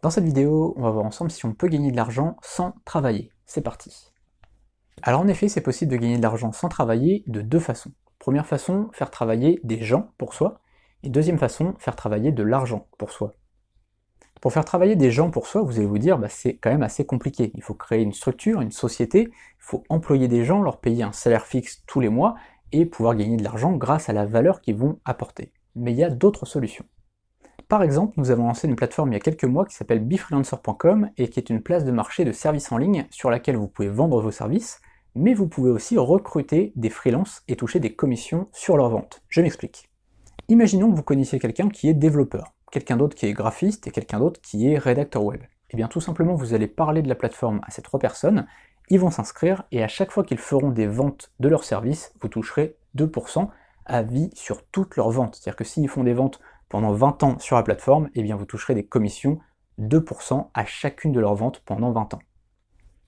Dans cette vidéo, on va voir ensemble si on peut gagner de l'argent sans travailler. C'est parti. Alors en effet, c'est possible de gagner de l'argent sans travailler de deux façons. Première façon, faire travailler des gens pour soi, et deuxième façon, faire travailler de l'argent pour soi. Pour faire travailler des gens pour soi, vous allez vous dire, c'est quand même assez compliqué. Il faut créer une structure, une société, il faut employer des gens, leur payer un salaire fixe tous les mois, et pouvoir gagner de l'argent grâce à la valeur qu'ils vont apporter. Mais il y a d'autres solutions. Par exemple, nous avons lancé une plateforme il y a quelques mois qui s'appelle befreelancer.com et qui est une place de marché de services en ligne sur laquelle vous pouvez vendre vos services, mais vous pouvez aussi recruter des freelances et toucher des commissions sur leurs ventes. Je m'explique. Imaginons que vous connaissiez quelqu'un qui est développeur, quelqu'un d'autre qui est graphiste et quelqu'un d'autre qui est rédacteur web. Et bien tout simplement vous allez parler de la plateforme à ces trois personnes, ils vont s'inscrire et à chaque fois qu'ils feront des ventes de leurs services, vous toucherez 2% à vie sur toutes leurs ventes. C'est-à-dire que s'ils font des ventes pendant 20 ans sur la plateforme, eh bien vous toucherez des commissions 2% à chacune de leurs ventes pendant 20 ans.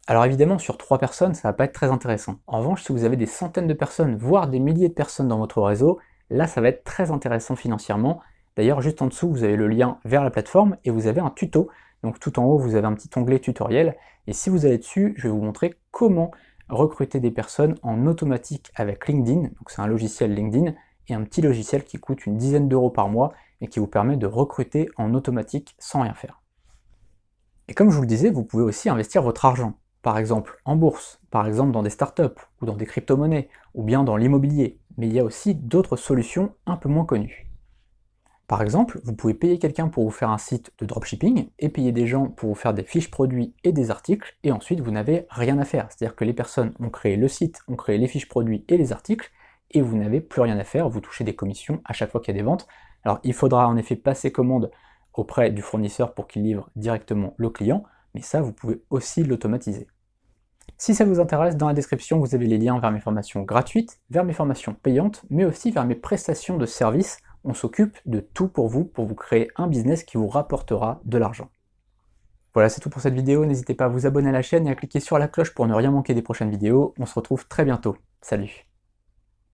Alors évidemment, sur 3 personnes, ça va pas être très intéressant. En revanche, si vous avez des centaines de personnes, voire des milliers de personnes dans votre réseau, là ça va être très intéressant financièrement. D'ailleurs, juste en dessous, vous avez le lien vers la plateforme et vous avez un tuto. Donc tout en haut, vous avez un petit onglet tutoriel. Et si vous allez dessus, je vais vous montrer comment recruter des personnes en automatique avec LinkedIn. Donc c'est un logiciel LinkedIn et un petit logiciel qui coûte une dizaine d'euros par mois et qui vous permet de recruter en automatique sans rien faire. Et comme je vous le disais, vous pouvez aussi investir votre argent, par exemple en bourse, par exemple dans des startups, ou dans des crypto-monnaies, ou bien dans l'immobilier, mais il y a aussi d'autres solutions un peu moins connues. Par exemple, vous pouvez payer quelqu'un pour vous faire un site de dropshipping, et payer des gens pour vous faire des fiches produits et des articles, et ensuite vous n'avez rien à faire. C'est-à-dire que les personnes ont créé le site, ont créé les fiches produits et les articles, et vous n'avez plus rien à faire, vous touchez des commissions à chaque fois qu'il y a des ventes. Alors il faudra en effet passer commande auprès du fournisseur pour qu'il livre directement le client, mais ça vous pouvez aussi l'automatiser. Si ça vous intéresse, dans la description vous avez les liens vers mes formations gratuites, vers mes formations payantes, mais aussi vers mes prestations de services. On s'occupe de tout pour vous créer un business qui vous rapportera de l'argent. Voilà, c'est tout pour cette vidéo, n'hésitez pas à vous abonner à la chaîne et à cliquer sur la cloche pour ne rien manquer des prochaines vidéos. On se retrouve très bientôt. Salut!